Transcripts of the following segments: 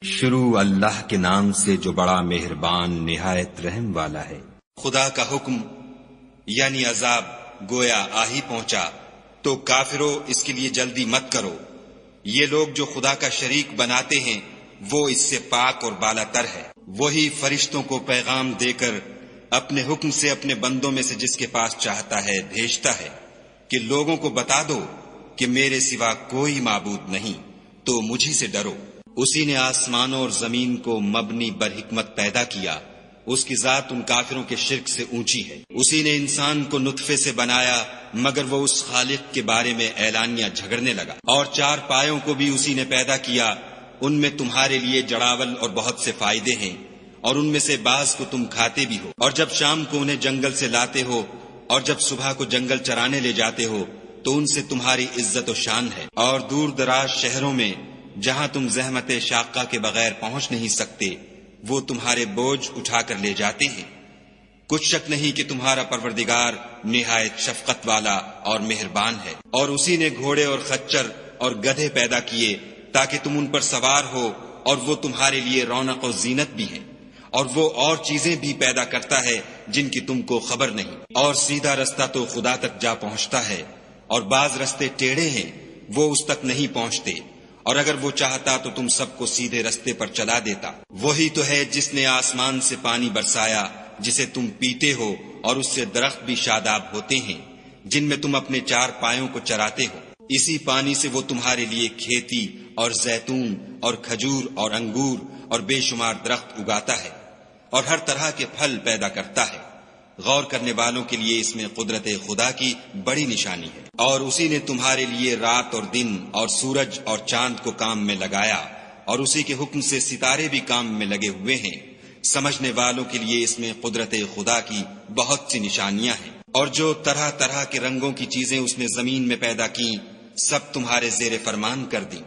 شروع اللہ کے نام سے جو بڑا مہربان نہایت رحم والا ہے۔ خدا کا حکم یعنی عذاب گویا آ ہی پہنچا تو کافروں اس کے لیے جلدی مت کرو۔ یہ لوگ جو خدا کا شریک بناتے ہیں وہ اس سے پاک اور بالا تر ہے۔ وہی فرشتوں کو پیغام دے کر اپنے حکم سے اپنے بندوں میں سے جس کے پاس چاہتا ہے بھیجتا ہے کہ لوگوں کو بتا دو کہ میرے سوا کوئی معبود نہیں، تو مجھی سے ڈرو۔ اسی نے آسمانوں اور زمین کو مبنی بر حکمت پیدا کیا، اس کی ذات ان کافروں کے شرک سے اونچی ہے۔ اسی نے انسان کو نطفے سے بنایا مگر وہ اس خالق کے بارے میں اعلانیہ جھگڑنے لگا۔ اور چار پایوں کو بھی اسی نے پیدا کیا، ان میں تمہارے لیے جڑاول اور بہت سے فائدے ہیں، اور ان میں سے بعض کو تم کھاتے بھی ہو۔ اور جب شام کو انہیں جنگل سے لاتے ہو اور جب صبح کو جنگل چرانے لے جاتے ہو تو ان سے تمہاری عزت و شان ہے۔ اور دور دراز شہروں میں جہاں تم زحمت شاقہ کے بغیر پہنچ نہیں سکتے وہ تمہارے بوجھ اٹھا کر لے جاتے ہیں۔ کچھ شک نہیں کہ تمہارا پروردگار نہایت شفقت والا اور مہربان ہے۔ اور اسی نے گھوڑے اور خچر اور گدھے پیدا کیے تاکہ تم ان پر سوار ہو، اور وہ تمہارے لیے رونق و زینت بھی ہیں۔ اور وہ اور چیزیں بھی پیدا کرتا ہے جن کی تم کو خبر نہیں۔ اور سیدھا رستہ تو خدا تک جا پہنچتا ہے، اور بعض رستے ٹیڑھے ہیں وہ اس تک نہیں پہنچتے، اور اگر وہ چاہتا تو تم سب کو سیدھے رستے پر چلا دیتا۔ وہی تو ہے جس نے آسمان سے پانی برسایا جسے تم پیتے ہو، اور اس سے درخت بھی شاداب ہوتے ہیں جن میں تم اپنے چار پایوں کو چراتے ہو۔ اسی پانی سے وہ تمہارے لیے کھیتی اور زیتون اور کھجور اور انگور اور بے شمار درخت اگاتا ہے، اور ہر طرح کے پھل پیدا کرتا ہے۔ غور کرنے والوں کے لیے اس میں قدرت خدا کی بڑی نشانی ہے۔ اور اسی نے تمہارے لیے رات اور دن اور سورج اور چاند کو کام میں لگایا، اور اسی کے حکم سے ستارے بھی کام میں لگے ہوئے ہیں۔ سمجھنے والوں کے لیے اس میں قدرت خدا کی بہت سی نشانیاں ہیں۔ اور جو طرح طرح کے رنگوں کی چیزیں اس نے زمین میں پیدا کی سب تمہارے زیر فرمان کر دی۔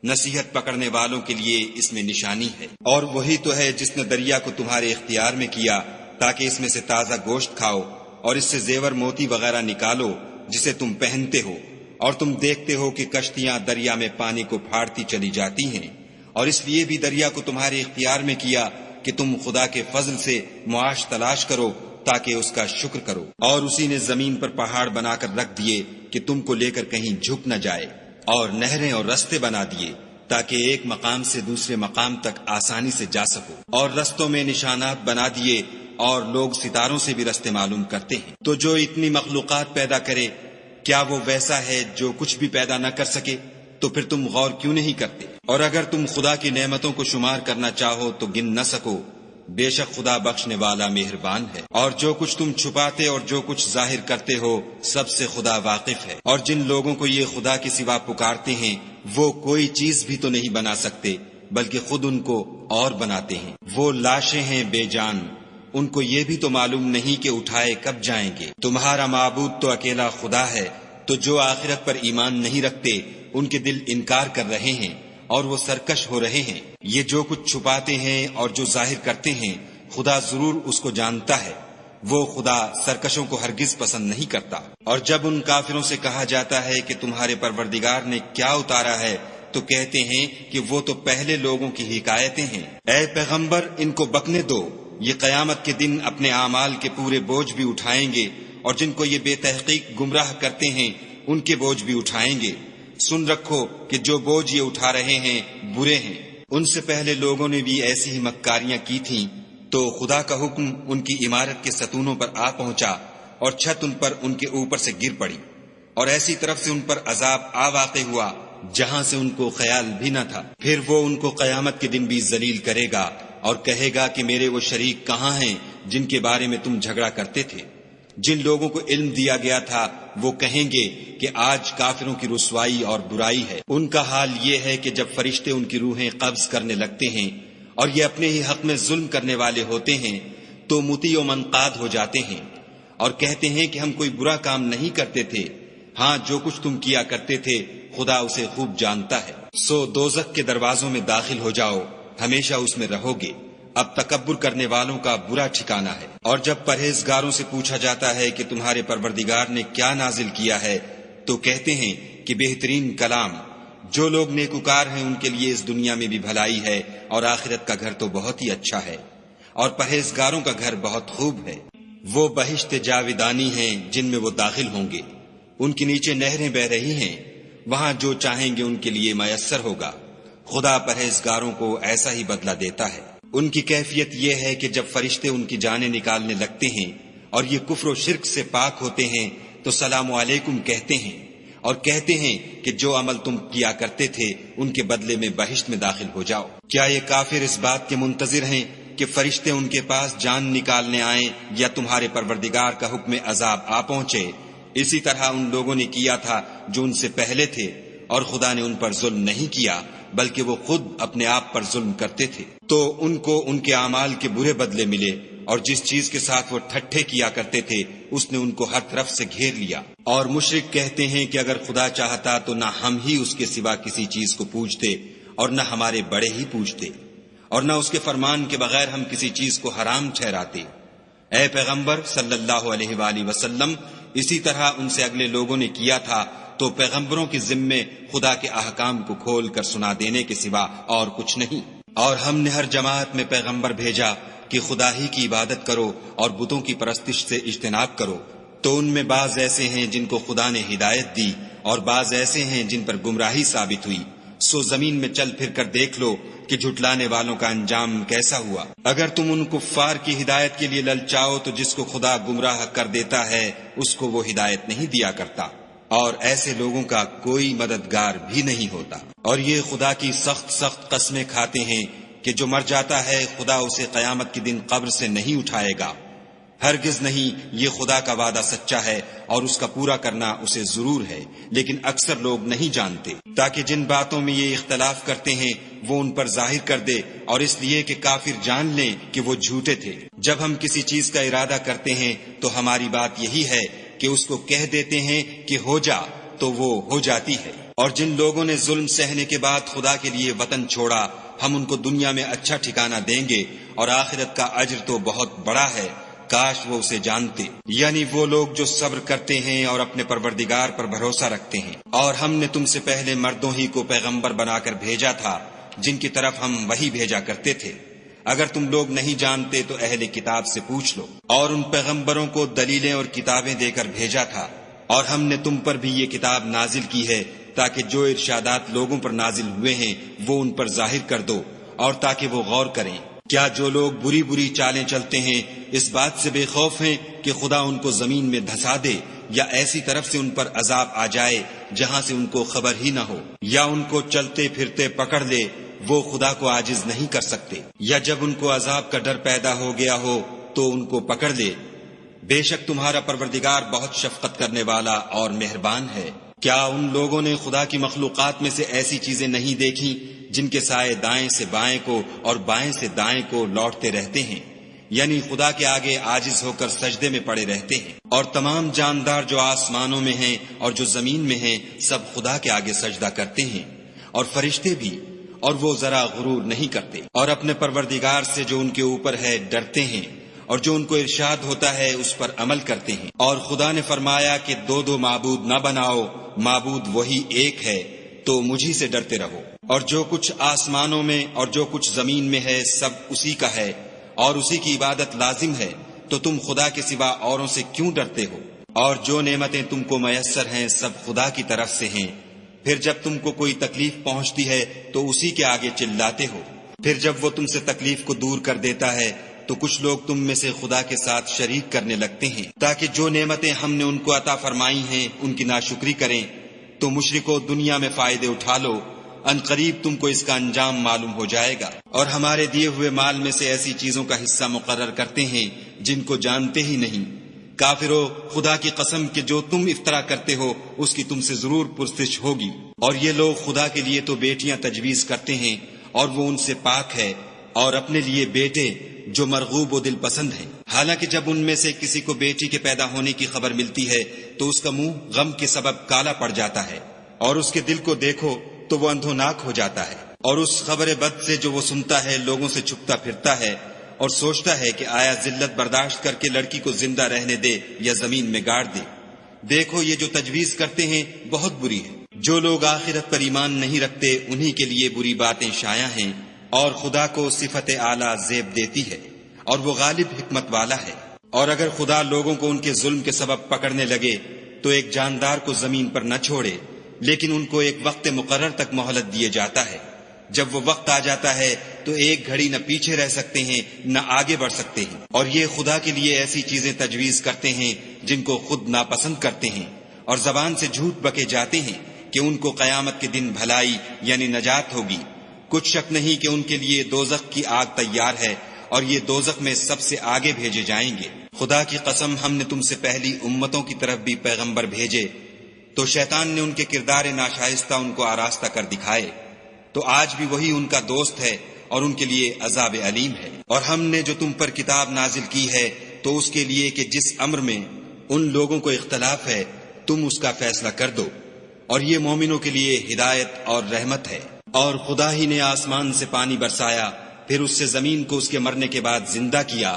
نصیحت پکڑنے والوں کے لیے اس میں نشانی ہے۔ اور وہی تو ہے جس نے دریا کو تمہارے اختیار میں کیا تاکہ اس میں سے تازہ گوشت کھاؤ، اور اس سے زیور موتی وغیرہ نکالو جسے تم پہنتے ہو، اور تم دیکھتے ہو کہ کشتیاں دریا میں پانی کو پھاڑتی چلی جاتی ہیں۔ اور اس لیے بھی دریا کو تمہارے اختیار میں کیا کہ تم خدا کے فضل سے معاش تلاش کرو تاکہ اس کا شکر کرو۔ اور اسی نے زمین پر پہاڑ بنا کر رکھ دیے کہ تم کو لے کر کہیں جھک نہ جائے، اور نہریں اور رستے بنا دیے تاکہ ایک مقام سے دوسرے مقام تک آسانی سے جا سکو۔ اور رستوں میں نشانات بنا دیے، اور لوگ ستاروں سے بھی رستے معلوم کرتے ہیں۔ تو جو اتنی مخلوقات پیدا کرے کیا وہ ویسا ہے جو کچھ بھی پیدا نہ کر سکے؟ تو پھر تم غور کیوں نہیں کرتے؟ اور اگر تم خدا کی نعمتوں کو شمار کرنا چاہو تو گن نہ سکو، بے شک خدا بخشنے والا مہربان ہے۔ اور جو کچھ تم چھپاتے اور جو کچھ ظاہر کرتے ہو سب سے خدا واقف ہے۔ اور جن لوگوں کو یہ خدا کے سوا پکارتے ہیں وہ کوئی چیز بھی تو نہیں بنا سکتے بلکہ خود ان کو اور بناتے ہیں۔ وہ لاشیں ہیں بے جان، ان کو یہ بھی تو معلوم نہیں کہ اٹھائے کب جائیں گے۔ تمہارا معبود تو اکیلا خدا ہے، تو جو آخرت پر ایمان نہیں رکھتے ان کے دل انکار کر رہے ہیں اور وہ سرکش ہو رہے ہیں۔ یہ جو کچھ چھپاتے ہیں اور جو ظاہر کرتے ہیں خدا ضرور اس کو جانتا ہے۔ وہ خدا سرکشوں کو ہرگز پسند نہیں کرتا۔ اور جب ان کافروں سے کہا جاتا ہے کہ تمہارے پروردگار نے کیا اتارا ہے تو کہتے ہیں کہ وہ تو پہلے لوگوں کی حکایتیں ہیں۔ اے پیغمبر ان کو بکنے دو، یہ قیامت کے دن اپنے اعمال کے پورے بوجھ بھی اٹھائیں گے، اور جن کو یہ بے تحقیق گمراہ کرتے ہیں ان کے بوجھ بھی اٹھائیں گے۔ سن رکھو کہ جو بوجھ یہ اٹھا رہے ہیں برے ہیں۔ ان سے پہلے لوگوں نے بھی ایسی ہی مکاریاں کی تھیں، تو خدا کا حکم ان کی عمارت کے ستونوں پر آ پہنچا اور چھت ان پر ان کے اوپر سے گر پڑی، اور ایسی طرف سے ان پر عذاب آ واقع ہوا جہاں سے ان کو خیال بھی نہ تھا۔ پھر وہ ان کو قیامت کے دن بھی ذلیل کرے گا اور کہے گا کہ میرے وہ شریک کہاں ہیں جن کے بارے میں تم جھگڑا کرتے تھے؟ جن لوگوں کو علم دیا گیا تھا وہ کہیں گے کہ آج کافروں کی رسوائی اور برائی ہے۔ ان کا حال یہ ہے کہ جب فرشتے ان کی روحیں قبض کرنے لگتے ہیں اور یہ اپنے ہی حق میں ظلم کرنے والے ہوتے ہیں تو مطیع و منقاد ہو جاتے ہیں اور کہتے ہیں کہ ہم کوئی برا کام نہیں کرتے تھے، ہاں جو کچھ تم کیا کرتے تھے خدا اسے خوب جانتا ہے۔ سو دوزخ کے دروازوں میں داخل ہو جاؤ، ہمیشہ اس میں رہو گے، اب تکبر کرنے والوں کا برا ٹھکانہ ہے۔ اور جب پرہیزگاروں سے پوچھا جاتا ہے کہ تمہارے پروردگار نے کیا نازل کیا ہے تو کہتے ہیں کہ بہترین کلام، جو لوگ نیکوکار ہیں ان کے لیے اس دنیا میں بھی بھلائی ہے اور آخرت کا گھر تو بہت ہی اچھا ہے، اور پرہیزگاروں کا گھر بہت خوب ہے۔ وہ بہشت جاویدانی ہیں جن میں وہ داخل ہوں گے، ان کے نیچے نہریں بہ رہی ہیں، وہاں جو چاہیں گے ان کے لیے میسر ہوگا۔ خدا پرہیزگاروں کو ایسا ہی بدلہ دیتا ہے۔ ان کی کیفیت یہ ہے کہ جب فرشتے ان کی جانیں نکالنے لگتے ہیں اور یہ کفر و شرک سے پاک ہوتے ہیں تو سلام علیکم کہتے ہیں اور کہتے ہیں کہ جو عمل تم کیا کرتے تھے ان کے بدلے میں بہشت میں داخل ہو جاؤ۔ کیا یہ کافر اس بات کے منتظر ہیں کہ فرشتے ان کے پاس جان نکالنے آئیں یا تمہارے پروردگار کا حکم عذاب آ پہنچے؟ اسی طرح ان لوگوں نے کیا تھا جو ان سے پہلے تھے، اور خدا نے ان پر ظلم نہیں کیا بلکہ وہ خود اپنے آپ پر ظلم کرتے تھے۔ تو ان کو ان کے اعمال کے برے بدلے ملے، اور جس چیز کے ساتھ وہ ٹھٹھے کیا کرتے تھے اس نے ان کو ہر طرف سے گھیر لیا۔ اور مشرک کہتے ہیں کہ اگر خدا چاہتا تو نہ ہم ہی اس کے سوا کسی چیز کو پوجتے اور نہ ہمارے بڑے ہی پوجتے، اور نہ اس کے فرمان کے بغیر ہم کسی چیز کو حرام ٹھہراتے۔ اے پیغمبر صلی اللہ علیہ وآلہ وسلم، اسی طرح ان سے اگلے لوگوں نے کیا تھا، تو پیغمبروں کے ذمے خدا کے احکام کو کھول کر سنا دینے کے سوا اور کچھ نہیں۔ اور ہم نے ہر جماعت میں پیغمبر بھیجا کہ خدا ہی کی عبادت کرو اور بتوں کی پرستش سے اجتناب کرو، تو ان میں بعض ایسے ہیں جن کو خدا نے ہدایت دی اور بعض ایسے ہیں جن پر گمراہی ثابت ہوئی۔ سو زمین میں چل پھر کر دیکھ لو کہ جھٹلانے والوں کا انجام کیسا ہوا۔ اگر تم ان کفار کی ہدایت کے لیے للچاؤ تو جس کو خدا گمراہ کر دیتا ہے اس کو وہ ہدایت نہیں دیا کرتا، اور ایسے لوگوں کا کوئی مددگار بھی نہیں ہوتا۔ اور یہ خدا کی سخت سخت قسمیں کھاتے ہیں کہ جو مر جاتا ہے خدا اسے قیامت کے دن قبر سے نہیں اٹھائے گا۔ ہرگز نہیں، یہ خدا کا وعدہ سچا ہے اور اس کا پورا کرنا اسے ضرور ہے، لیکن اکثر لوگ نہیں جانتے۔ تاکہ جن باتوں میں یہ اختلاف کرتے ہیں وہ ان پر ظاہر کر دے، اور اس لیے کہ کافر جان لیں کہ وہ جھوٹے تھے۔ جب ہم کسی چیز کا ارادہ کرتے ہیں تو ہماری بات یہی ہے کہ اس کو کہہ دیتے ہیں کہ ہو جا، تو وہ ہو جاتی ہے۔ اور جن لوگوں نے ظلم سہنے کے بعد خدا کے لیے وطن چھوڑا، ہم ان کو دنیا میں اچھا ٹھکانہ دیں گے، اور آخرت کا اجر تو بہت بڑا ہے، کاش وہ اسے جانتے۔ یعنی وہ لوگ جو صبر کرتے ہیں اور اپنے پروردگار پر بھروسہ رکھتے ہیں۔ اور ہم نے تم سے پہلے مردوں ہی کو پیغمبر بنا کر بھیجا تھا جن کی طرف ہم وحی بھیجا کرتے تھے۔ اگر تم لوگ نہیں جانتے تو اہل کتاب سے پوچھ لو۔ اور ان پیغمبروں کو دلیلیں اور کتابیں دے کر بھیجا تھا، اور ہم نے تم پر بھی یہ کتاب نازل کی ہے تاکہ جو ارشادات لوگوں پر نازل ہوئے ہیں وہ ان پر ظاہر کر دو، اور تاکہ وہ غور کریں۔ کیا جو لوگ بری بری چالیں چلتے ہیں اس بات سے بے خوف ہیں کہ خدا ان کو زمین میں دھسا دے، یا ایسی طرف سے ان پر عذاب آ جائے جہاں سے ان کو خبر ہی نہ ہو، یا ان کو چلتے پھرتے پکڑ لے؟ وہ خدا کو عاجز نہیں کر سکتے۔ یا جب ان کو عذاب کا ڈر پیدا ہو گیا ہو تو ان کو پکڑ لے۔ بے شک تمہارا پروردگار بہت شفقت کرنے والا اور مہربان ہے۔ کیا ان لوگوں نے خدا کی مخلوقات میں سے ایسی چیزیں نہیں دیکھی جن کے سائے دائیں سے بائیں کو اور بائیں سے دائیں کو لوٹتے رہتے ہیں؟ یعنی خدا کے آگے عاجز ہو کر سجدے میں پڑے رہتے ہیں۔ اور تمام جاندار جو آسمانوں میں ہیں اور جو زمین میں ہیں سب خدا کے آگے سجدہ کرتے ہیں، اور فرشتے بھی، اور وہ ذرا غرور نہیں کرتے، اور اپنے پروردگار سے جو ان کے اوپر ہے ڈرتے ہیں، اور جو ان کو ارشاد ہوتا ہے اس پر عمل کرتے ہیں۔ اور خدا نے فرمایا کہ دو معبود نہ بناؤ، معبود وہی ایک ہے، تو مجھی سے ڈرتے رہو۔ اور جو کچھ آسمانوں میں اور جو کچھ زمین میں ہے سب اسی کا ہے، اور اسی کی عبادت لازم ہے، تو تم خدا کے سوا اوروں سے کیوں ڈرتے ہو؟ اور جو نعمتیں تم کو میسر ہیں سب خدا کی طرف سے ہیں۔ پھر جب تم کو کوئی تکلیف پہنچتی ہے تو اسی کے آگے چلاتے ہو، پھر جب وہ تم سے تکلیف کو دور کر دیتا ہے تو کچھ لوگ تم میں سے خدا کے ساتھ شریک کرنے لگتے ہیں تاکہ جو نعمتیں ہم نے ان کو عطا فرمائی ہیں ان کی ناشکری کریں۔ تو مشرکو دنیا میں فائدے اٹھا لو، ان قریب تم کو اس کا انجام معلوم ہو جائے گا۔ اور ہمارے دیے ہوئے مال میں سے ایسی چیزوں کا حصہ مقرر کرتے ہیں جن کو جانتے ہی نہیں۔ کافرو، خدا کی قسم کہ جو تم افطرا کرتے ہو اس کی تم سے ضرور پرسش ہوگی۔ اور یہ لوگ خدا کے لیے تو بیٹیاں تجویز کرتے ہیں اور وہ ان سے پاک ہے، اور اپنے لیے بیٹے جو مرغوب و دل پسند ہیں۔ حالانکہ جب ان میں سے کسی کو بیٹی کے پیدا ہونے کی خبر ملتی ہے تو اس کا منہ غم کے سبب کالا پڑ جاتا ہے، اور اس کے دل کو دیکھو تو وہ اندھوناک ہو جاتا ہے۔ اور اس خبر بد سے جو وہ سنتا ہے لوگوں سے چھپتا پھرتا ہے اور سوچتا ہے کہ آیا ذلت برداشت کر کے لڑکی کو زندہ رہنے دے یا زمین میں گاڑ دے۔ دیکھو یہ جو تجویز کرتے ہیں بہت بری ہے۔ جو لوگ آخرت پر ایمان نہیں رکھتے انہی کے لیے بری باتیں شائع ہیں، اور خدا کو صفت اعلیٰ زیب دیتی ہے، اور وہ غالب حکمت والا ہے۔ اور اگر خدا لوگوں کو ان کے ظلم کے سبب پکڑنے لگے تو ایک جاندار کو زمین پر نہ چھوڑے، لیکن ان کو ایک وقت مقرر تک مہلت دیے جاتا ہے۔ جب وہ وقت آ جاتا ہے تو ایک گھڑی نہ پیچھے رہ سکتے ہیں نہ آگے بڑھ سکتے ہیں، اور یہ خدا کے لیے ایسی چیزیں تجویز کرتے ہیں جن کو خود ناپسند کرتے ہیں، اور زبان سے جھوٹ بکے جاتے ہیں کہ ان کو قیامت کے دن بھلائی یعنی نجات ہوگی۔ کچھ شک نہیں کہ ان کے لیے دوزخ کی آگ تیار ہے، اور یہ دوزخ میں سب سے آگے بھیجے جائیں گے۔ خدا کی قسم، ہم نے تم سے پہلی امتوں کی طرف بھی پیغمبر بھیجے، تو شیطان نے ان کے کردار ناشائستہ ان کو آراستہ کر دکھائے، تو آج بھی وہی ان کا دوست ہے اور ان کے لیے عذاب علیم ہے۔ اور ہم نے جو تم پر کتاب نازل کی ہے تو اس کے لیے کہ جس امر میں ان لوگوں کو اختلاف ہے تم اس کا فیصلہ کر دو، اور یہ مومنوں کے لیے ہدایت اور رحمت ہے۔ اور خدا ہی نے آسمان سے پانی برسایا، پھر اس سے زمین کو اس کے مرنے کے بعد زندہ کیا،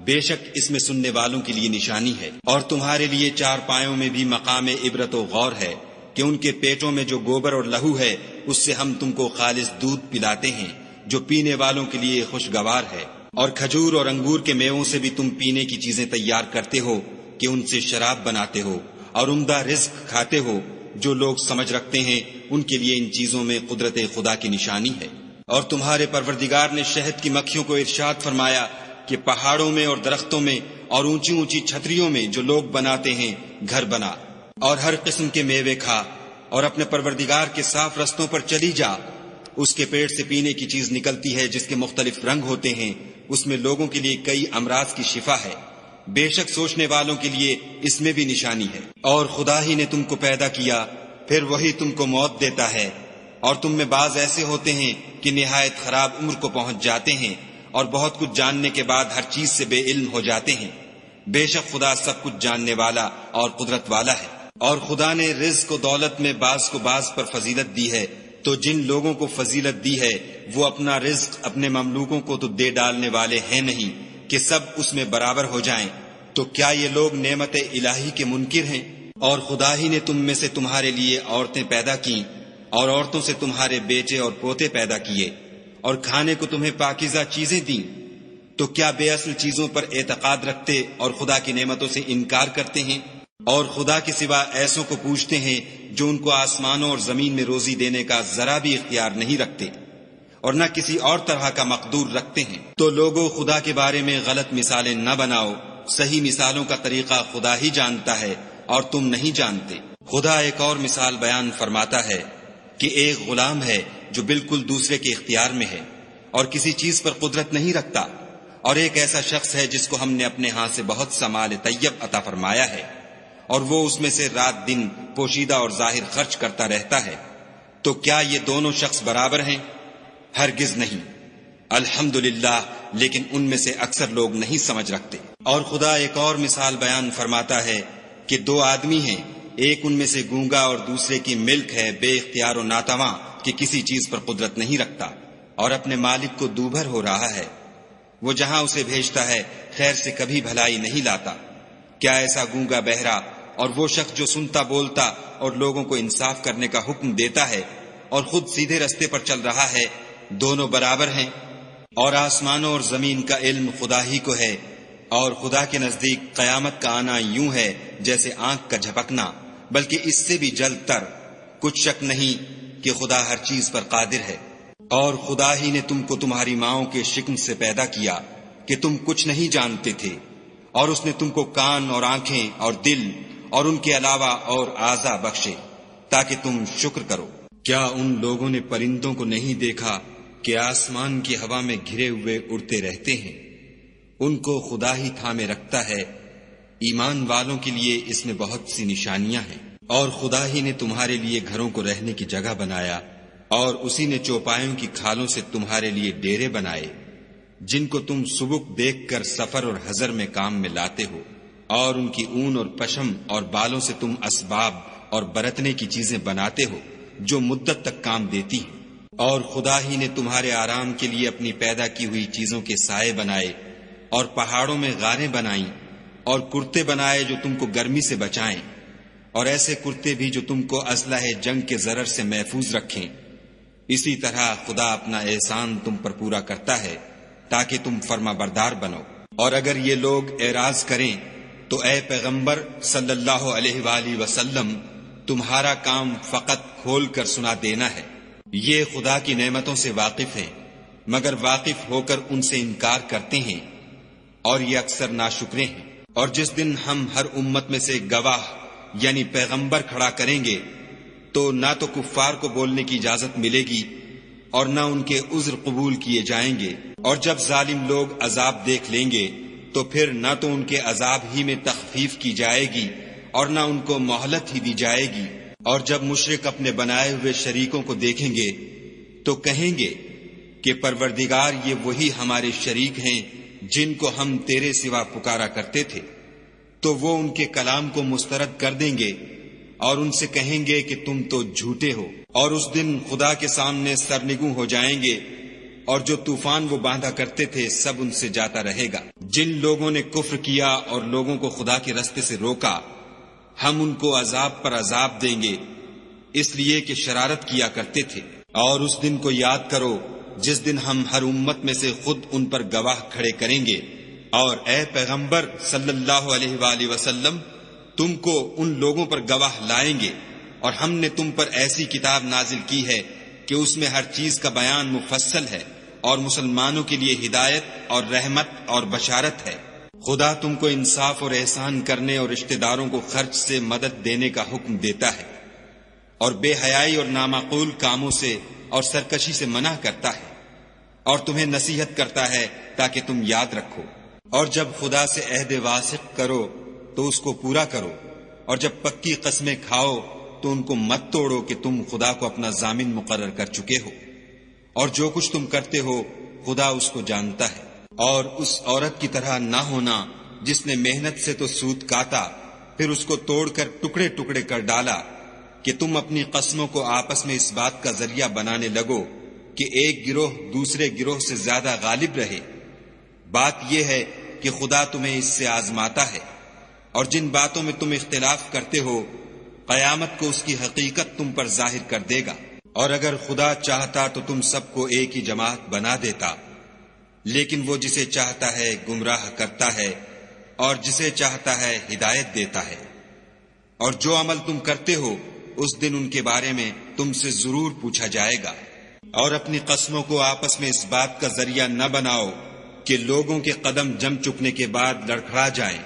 بے شک اس میں سننے والوں کے لیے نشانی ہے۔ اور تمہارے لیے چار پایوں میں بھی مقام عبرت و غور ہے کہ ان کے پیٹوں میں جو گوبر اور لہو ہے اس سے ہم تم کو خالص دودھ پلاتے ہیں جو پینے والوں کے لیے خوشگوار ہے، اور کھجور اور انگور کے میووں سے بھی تم پینے کی چیزیں تیار کرتے ہو کہ ان سے شراب بناتے ہو، اور عمدہ رزق کھاتے ہو۔ جو لوگ سمجھ رکھتے ہیں ان کے لیے ان چیزوں میں قدرت خدا کی نشانی ہے۔ اور تمہارے پروردگار نے شہد کی مکھیوں کو ارشاد فرمایا کہ پہاڑوں میں اور درختوں میں اور اونچی اونچی چھتریوں میں جو لوگ بناتے ہیں گھر بنا، اور ہر قسم کے میوے کھا، اور اپنے پروردگار کے صاف رستوں پر چلی جا۔ اس کے پیٹ سے پینے کی چیز نکلتی ہے جس کے مختلف رنگ ہوتے ہیں، اس میں لوگوں کے لیے کئی امراض کی شفا ہے، بے شک سوچنے والوں کے لیے اس میں بھی نشانی ہے۔ اور خدا ہی نے تم کو پیدا کیا، پھر وہی تم کو موت دیتا ہے، اور تم میں بعض ایسے ہوتے ہیں کہ نہایت خراب عمر کو پہنچ جاتے ہیں، اور بہت کچھ جاننے کے بعد ہر چیز سے بے علم ہو جاتے ہیں۔ بے شک خدا سب کچھ جاننے والا اور قدرت والا ہے۔ اور خدا نے رزق و دولت میں بعض کو بعض پر فضیلت دی ہے، تو جن لوگوں کو فضیلت دی ہے وہ اپنا رزق اپنے مملوکوں کو تو دے ڈالنے والے ہیں نہیں کہ سب اس میں برابر ہو جائیں۔ تو کیا یہ لوگ نعمت الہی کے منکر ہیں؟ اور خدا ہی نے تم میں سے تمہارے لیے عورتیں پیدا کیں، اور عورتوں سے تمہارے بیٹے اور پوتے پیدا کیے، اور کھانے کو تمہیں پاکیزہ چیزیں دیں۔ تو کیا بے اصل چیزوں پر اعتقاد رکھتے اور خدا کی نعمتوں سے انکار کرتے ہیں؟ اور خدا کے سوا ایسوں کو پوچھتے ہیں جو ان کو آسمانوں اور زمین میں روزی دینے کا ذرا بھی اختیار نہیں رکھتے، اور نہ کسی اور طرح کا مقدور رکھتے ہیں۔ تو لوگوں، خدا کے بارے میں غلط مثالیں نہ بناؤ، صحیح مثالوں کا طریقہ خدا ہی جانتا ہے اور تم نہیں جانتے۔ خدا ایک اور مثال بیان فرماتا ہے کہ ایک غلام ہے جو بالکل دوسرے کے اختیار میں ہے اور کسی چیز پر قدرت نہیں رکھتا، اور ایک ایسا شخص ہے جس کو ہم نے اپنے ہاں سے بہت سا مال طیب عطا فرمایا ہے، اور وہ اس میں سے رات دن پوشیدہ اور ظاہر خرچ کرتا رہتا ہے۔ تو کیا یہ دونوں شخص برابر ہیں؟ ہرگز نہیں۔ الحمدللہ، لیکن ان میں سے اکثر لوگ نہیں سمجھ رکھتے۔ اور خدا ایک اور مثال بیان فرماتا ہے کہ دو آدمی ہیں، ایک ان میں سے گونگا اور دوسرے کی ملک ہے بے اختیار و ناتواں کہ کسی چیز پر قدرت نہیں رکھتا، اور اپنے مالک کو دوبھر ہو رہا ہے۔ وہ جہاں اسے بھیجتا ہے خیر سے کبھی بھلائی نہیں لاتا۔ کیا ایسا گونگا بہرا اور وہ شخص جو سنتا بولتا اور لوگوں کو انصاف کرنے کا حکم دیتا ہے اور خود سیدھے رستے پر چل رہا ہے، دونوں برابر ہیں؟ اور آسمانوں اور زمین کا علم خدا ہی کو ہے، اور خدا کے نزدیک قیامت کا آنا یوں ہے جیسے آنکھ کا جھپکنا، بلکہ اس سے بھی جلد تر۔ کچھ شک نہیں کہ خدا ہر چیز پر قادر ہے۔ اور خدا ہی نے تم کو تمہاری ماؤں کے شکم سے پیدا کیا کہ تم کچھ نہیں جانتے تھے، اور اس نے تم کو کان اور آنکھیں اور دل اور ان کے علاوہ اور اعضاء بخشے تاکہ تم شکر کرو۔ کیا ان لوگوں نے پرندوں کو نہیں دیکھا کہ آسمان کی ہوا میں گھرے ہوئے اڑتے رہتے ہیں؟ ان کو خدا ہی تھامے رکھتا ہے۔ ایمان والوں کے لیے اس میں بہت سی نشانیاں ہیں۔ اور خدا ہی نے تمہارے لیے گھروں کو رہنے کی جگہ بنایا، اور اسی نے چوپایوں کی کھالوں سے تمہارے لیے ڈیرے بنائے جن کو تم سبک دیکھ کر سفر اور حضر میں کام میں لاتے ہو، اور ان کی اون اور پشم اور بالوں سے تم اسباب اور برتنے کی چیزیں بناتے ہو جو مدت تک کام دیتی ہیں۔ اور خدا ہی نے تمہارے آرام کے لیے اپنی پیدا کی ہوئی چیزوں کے سائے بنائے، اور پہاڑوں میں غاریں بنائیں، اور کرتے بنائے جو تم کو گرمی سے بچائیں، اور ایسے کرتے بھی جو تم کو اسلحہ جنگ کے ضرر سے محفوظ رکھیں۔ اسی طرح خدا اپنا احسان تم پر پورا کرتا ہے تاکہ تم فرما بردار بنو۔ اور اگر یہ لوگ اعراض کریں تو اے پیغمبر صلی اللہ علیہ وآلہ وسلم، تمہارا کام فقط کھول کر سنا دینا ہے۔ یہ خدا کی نعمتوں سے واقف ہیں، مگر واقف ہو کر ان سے انکار کرتے ہیں، اور یہ اکثر ناشکرے ہیں۔ اور جس دن ہم ہر امت میں سے گواہ یعنی پیغمبر کھڑا کریں گے تو نہ تو کفار کو بولنے کی اجازت ملے گی اور نہ ان کے عذر قبول کیے جائیں گے۔ اور جب ظالم لوگ عذاب دیکھ لیں گے تو پھر نہ تو ان کے عذاب ہی میں تخفیف کی جائے گی اور نہ ان کو مہلت ہی دی جائے گی۔ اور جب مشرک اپنے بنائے ہوئے شریکوں کو دیکھیں گے تو کہیں گے کہ پروردگار، یہ وہی ہمارے شریک ہیں جن کو ہم تیرے سوا پکارا کرتے تھے۔ تو وہ ان کے کلام کو مسترد کر دیں گے اور ان سے کہیں گے کہ تم تو جھوٹے ہو۔ اور اس دن خدا کے سامنے سرنگوں ہو جائیں گے، اور جو طوفان وہ باندھا کرتے تھے سب ان سے جاتا رہے گا۔ جن لوگوں نے کفر کیا اور لوگوں کو خدا کے رستے سے روکا، ہم ان کو عذاب پر عذاب دیں گے، اس لیے کہ شرارت کیا کرتے تھے۔ اور اس دن کو یاد کرو جس دن ہم ہر امت میں سے خود ان پر گواہ کھڑے کریں گے۔ اور اے پیغمبر صلی اللہ علیہ وآلہ وسلم، تم کو ان لوگوں پر گواہ لائیں گے، اور ہم نے تم پر ایسی کتاب نازل کی ہے کہ اس میں ہر چیز کا بیان مفصل ہے، اور مسلمانوں کے لیے ہدایت اور رحمت اور بشارت ہے۔ خدا تم کو انصاف اور احسان کرنے اور رشتہ داروں کو خرچ سے مدد دینے کا حکم دیتا ہے، اور بے حیائی اور نامعقول کاموں سے اور سرکشی سے منع کرتا ہے، اور تمہیں نصیحت کرتا ہے تاکہ تم یاد رکھو۔ اور جب خدا سے عہد واثق کرو تو اس کو پورا کرو، اور جب پکی قسمیں کھاؤ تو ان کو مت توڑو کہ تم خدا کو اپنا ضامن مقرر کر چکے ہو، اور جو کچھ تم کرتے ہو خدا اس کو جانتا ہے۔ اور اس عورت کی طرح نہ ہونا جس نے محنت سے تو سود کاتا، پھر اس کو توڑ کر ٹکڑے ٹکڑے کر ڈالا، کہ تم اپنی قسموں کو آپس میں اس بات کا ذریعہ بنانے لگو کہ ایک گروہ دوسرے گروہ سے زیادہ غالب رہے۔ بات یہ ہے کہ خدا تمہیں اس سے آزماتا ہے، اور جن باتوں میں تم اختلاف کرتے ہو قیامت کو اس کی حقیقت تم پر ظاہر کر دے گا۔ اور اگر خدا چاہتا تو تم سب کو ایک ہی جماعت بنا دیتا، لیکن وہ جسے چاہتا ہے گمراہ کرتا ہے اور جسے چاہتا ہے ہدایت دیتا ہے۔ اور جو عمل تم کرتے ہو اس دن ان کے بارے میں تم سے ضرور پوچھا جائے گا۔ اور اپنی قسموں کو آپس میں اس بات کا ذریعہ نہ بناؤ کہ لوگوں کے قدم جم چکنے کے بعد لڑکھڑا جائیں،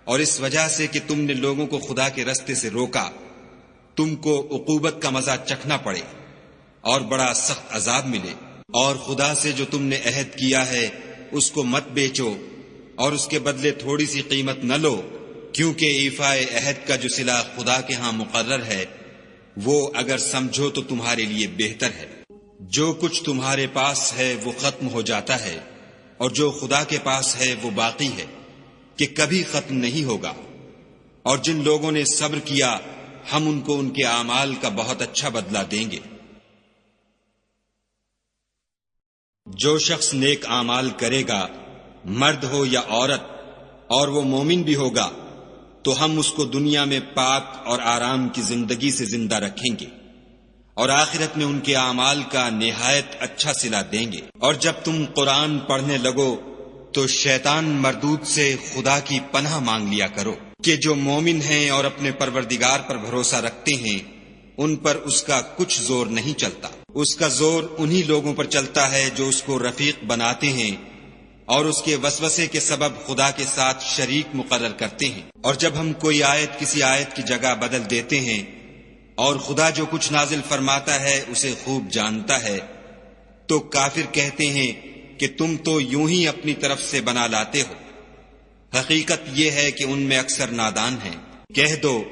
اور اس وجہ سے کہ تم نے لوگوں کو خدا کے رستے سے روکا تم کو عقوبت کا مزہ چکھنا پڑے اور بڑا سخت عذاب ملے۔ اور خدا سے جو تم نے عہد کیا ہے اس کو مت بیچو، اور اس کے بدلے تھوڑی سی قیمت نہ لو، کیونکہ ایفاء عہد کا جو صلہ خدا کے ہاں مقرر ہے وہ اگر سمجھو تو تمہارے لیے بہتر ہے۔ جو کچھ تمہارے پاس ہے وہ ختم ہو جاتا ہے، اور جو خدا کے پاس ہے وہ باقی ہے کہ کبھی ختم نہیں ہوگا۔ اور جن لوگوں نے صبر کیا ہم ان کو ان کے اعمال کا بہت اچھا بدلہ دیں گے۔ جو شخص نیک اعمال کرے گا، مرد ہو یا عورت، اور وہ مومن بھی ہوگا، تو ہم اس کو دنیا میں پاک اور آرام کی زندگی سے زندہ رکھیں گے، اور آخرت میں ان کے اعمال کا نہایت اچھا صلہ دیں گے۔ اور جب تم قرآن پڑھنے لگو تو شیطان مردود سے خدا کی پناہ مانگ لیا کرو، کہ جو مومن ہیں اور اپنے پروردگار پر بھروسہ رکھتے ہیں ان پر اس کا کچھ زور نہیں چلتا۔ اس کا زور انہی لوگوں پر چلتا ہے جو اس کو رفیق بناتے ہیں اور اس کے وسوسے کے سبب خدا کے ساتھ شریک مقرر کرتے ہیں۔ اور جب ہم کوئی آیت کسی آیت کی جگہ بدل دیتے ہیں، اور خدا جو کچھ نازل فرماتا ہے اسے خوب جانتا ہے، تو کافر کہتے ہیں کہ تم تو یوں ہی اپنی طرف سے بنا لاتے ہو۔ حقیقت یہ ہے کہ ان میں اکثر نادان ہیں۔ کہہ دو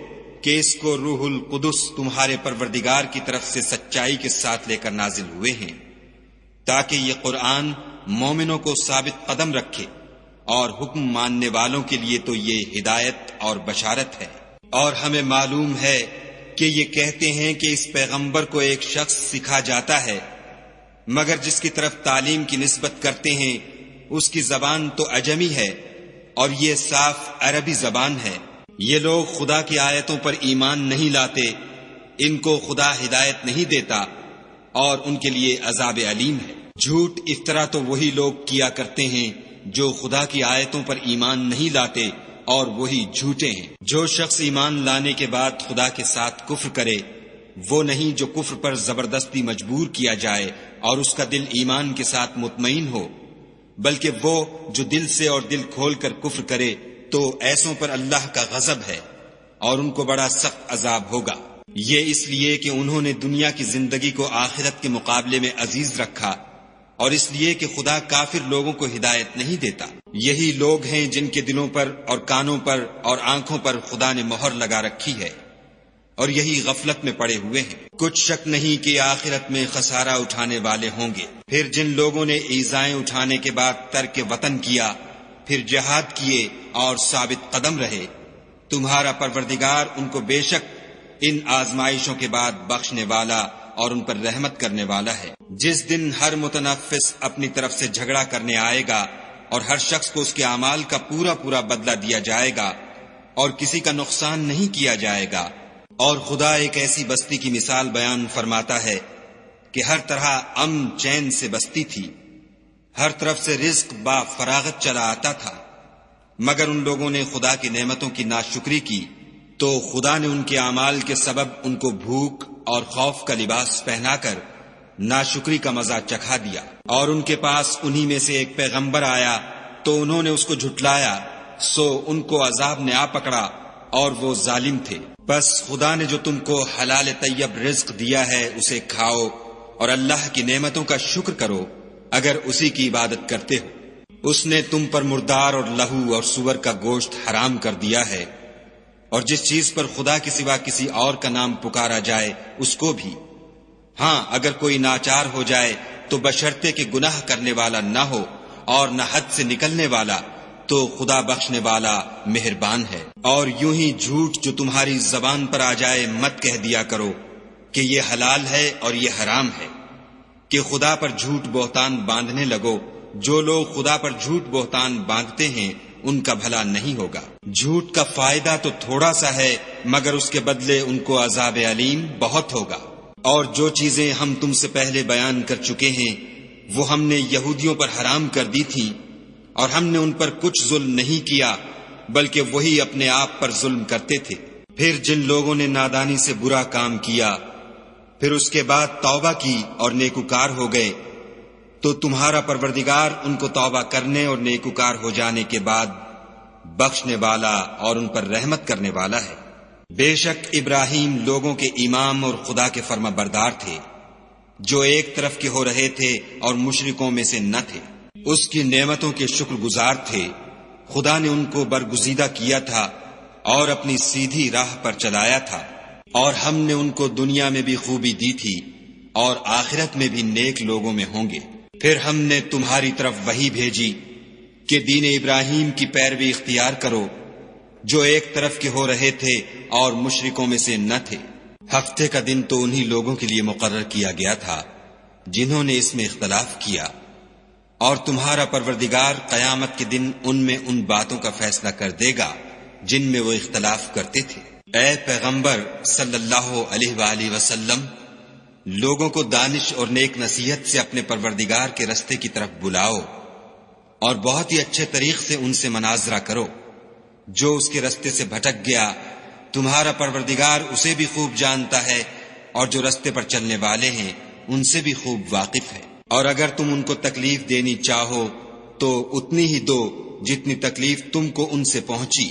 کہ اس کو روح القدس تمہارے پروردگار کی طرف سے سچائی کے ساتھ لے کر نازل ہوئے ہیں، تاکہ یہ قرآن مومنوں کو ثابت قدم رکھے، اور حکم ماننے والوں کے لیے تو یہ ہدایت اور بشارت ہے۔ اور ہمیں معلوم ہے کہ یہ کہتے ہیں کہ اس پیغمبر کو ایک شخص سکھا جاتا ہے، مگر جس کی طرف تعلیم کی نسبت کرتے ہیں اس کی زبان تو عجمی ہے اور یہ صاف عربی زبان ہے۔ یہ لوگ خدا کی آیتوں پر ایمان نہیں لاتے، ان کو خدا ہدایت نہیں دیتا اور ان کے لیے عذاب علیم ہے۔ جھوٹ افطرا تو وہی لوگ کیا کرتے ہیں جو خدا کی آیتوں پر ایمان نہیں لاتے اور وہی جھوٹے ہیں۔ جو شخص ایمان لانے کے بعد خدا کے ساتھ کفر کرے وہ نہیں جو کفر پر زبردستی مجبور کیا جائے اور اس کا دل ایمان کے ساتھ مطمئن ہو، بلکہ وہ جو دل سے اور دل کھول کر کفر کرے تو ایسوں پر اللہ کا غضب ہے اور ان کو بڑا سخت عذاب ہوگا۔ یہ اس لیے کہ انہوں نے دنیا کی زندگی کو آخرت کے مقابلے میں عزیز رکھا اور اس لیے کہ خدا کافر لوگوں کو ہدایت نہیں دیتا۔ یہی لوگ ہیں جن کے دلوں پر اور کانوں پر اور آنکھوں پر خدا نے مہر لگا رکھی ہے اور یہی غفلت میں پڑے ہوئے ہیں۔ کچھ شک نہیں کہ آخرت میں خسارہ اٹھانے والے ہوں گے۔ پھر جن لوگوں نے ایذائیں اٹھانے کے بعد ترک وطن کیا، پھر جہاد کیے اور ثابت قدم رہے، تمہارا پروردگار ان کو بے شک ان آزمائشوں کے بعد بخشنے والا اور ان پر رحمت کرنے والا ہے۔ جس دن ہر متنفس اپنی طرف سے جھگڑا کرنے آئے گا اور ہر شخص کو اس کے اعمال کا پورا پورا بدلہ دیا جائے گا اور کسی کا نقصان نہیں کیا جائے گا۔ اور خدا ایک ایسی بستی کی مثال بیان فرماتا ہے کہ ہر طرح امن چین سے بستی تھی، ہر طرف سے رزق با فراغت چلا آتا تھا، مگر ان لوگوں نے خدا کی نعمتوں کی ناشکری کی تو خدا نے ان کے اعمال کے سبب ان کو بھوک اور خوف کا لباس پہنا کر ناشکری کا مزہ چکھا دیا۔ اور ان کے پاس انہی میں سے ایک پیغمبر آیا تو انہوں نے اس کو جھٹلایا، سو ان کو عذاب نے آ پکڑا اور وہ ظالم تھے۔ بس خدا نے جو تم کو حلال طیب رزق دیا ہے اسے کھاؤ اور اللہ کی نعمتوں کا شکر کرو اگر اسی کی عبادت کرتے ہو۔ اس نے تم پر مردار اور لہو اور سور کا گوشت حرام کر دیا ہے اور جس چیز پر خدا کے سوا کسی اور کا نام پکارا جائے اس کو بھی۔ ہاں اگر کوئی ناچار ہو جائے تو بشرطے کہ گناہ کرنے والا نہ ہو اور نہ حد سے نکلنے والا، تو خدا بخشنے والا مہربان ہے۔ اور یوں ہی جھوٹ جو تمہاری زبان پر آ جائے مت کہہ دیا کرو کہ یہ حلال ہے اور یہ حرام ہے، کہ خدا پر جھوٹ بہتان باندھنے لگو۔ جو لوگ خدا پر جھوٹ بہتان باندھتے ہیں ان کا بھلا نہیں ہوگا۔ جھوٹ کا فائدہ تو تھوڑا سا ہے مگر اس کے بدلے ان کو عذاب علیم بہت ہوگا۔ اور جو چیزیں ہم تم سے پہلے بیان کر چکے ہیں وہ ہم نے یہودیوں پر حرام کر دی تھی اور ہم نے ان پر کچھ ظلم نہیں کیا بلکہ وہی اپنے آپ پر ظلم کرتے تھے۔ پھر جن لوگوں نے نادانی سے برا کام کیا پھر اس کے بعد توبہ کی اور نیکوکار ہو گئے تو تمہارا پروردگار ان کو توبہ کرنے اور نیکوکار ہو جانے کے بعد بخشنے والا اور ان پر رحمت کرنے والا ہے۔ بے شک ابراہیم لوگوں کے امام اور خدا کے فرما بردار تھے، جو ایک طرف کے ہو رہے تھے اور مشرکوں میں سے نہ تھے۔ اس کی نعمتوں کے شکر گزار تھے۔ خدا نے ان کو برگزیدہ کیا تھا اور اپنی سیدھی راہ پر چلایا تھا، اور ہم نے ان کو دنیا میں بھی خوبی دی تھی اور آخرت میں بھی نیک لوگوں میں ہوں گے۔ پھر ہم نے تمہاری طرف وحی بھیجی کہ دین ابراہیم کی پیروی اختیار کرو، جو ایک طرف کے ہو رہے تھے اور مشرکوں میں سے نہ تھے۔ ہفتے کا دن تو انہی لوگوں کے لیے مقرر کیا گیا تھا جنہوں نے اس میں اختلاف کیا، اور تمہارا پروردگار قیامت کے دن ان میں ان باتوں کا فیصلہ کر دے گا جن میں وہ اختلاف کرتے تھے۔ اے پیغمبر صلی اللہ علیہ وآلہ وسلم، لوگوں کو دانش اور نیک نصیحت سے اپنے پروردگار کے رستے کی طرف بلاؤ اور بہت ہی اچھے طریق سے ان سے مناظرہ کرو۔ جو اس کے رستے سے بھٹک گیا تمہارا پروردگار اسے بھی خوب جانتا ہے، اور جو رستے پر چلنے والے ہیں ان سے بھی خوب واقف ہے۔ اور اگر تم ان کو تکلیف دینی چاہو تو اتنی ہی دو جتنی تکلیف تم کو ان سے پہنچی،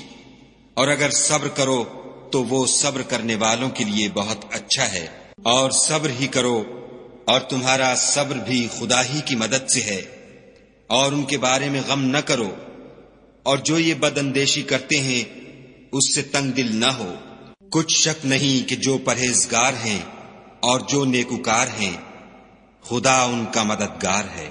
اور اگر صبر کرو تو وہ صبر کرنے والوں کے لیے بہت اچھا ہے۔ اور صبر ہی کرو، اور تمہارا صبر بھی خدا ہی کی مدد سے ہے، اور ان کے بارے میں غم نہ کرو، اور جو یہ بد اندیشی کرتے ہیں اس سے تنگ دل نہ ہو۔ کچھ شک نہیں کہ جو پرہیزگار ہیں اور جو نیکوکار ہیں خدا ان کا مددگار ہے۔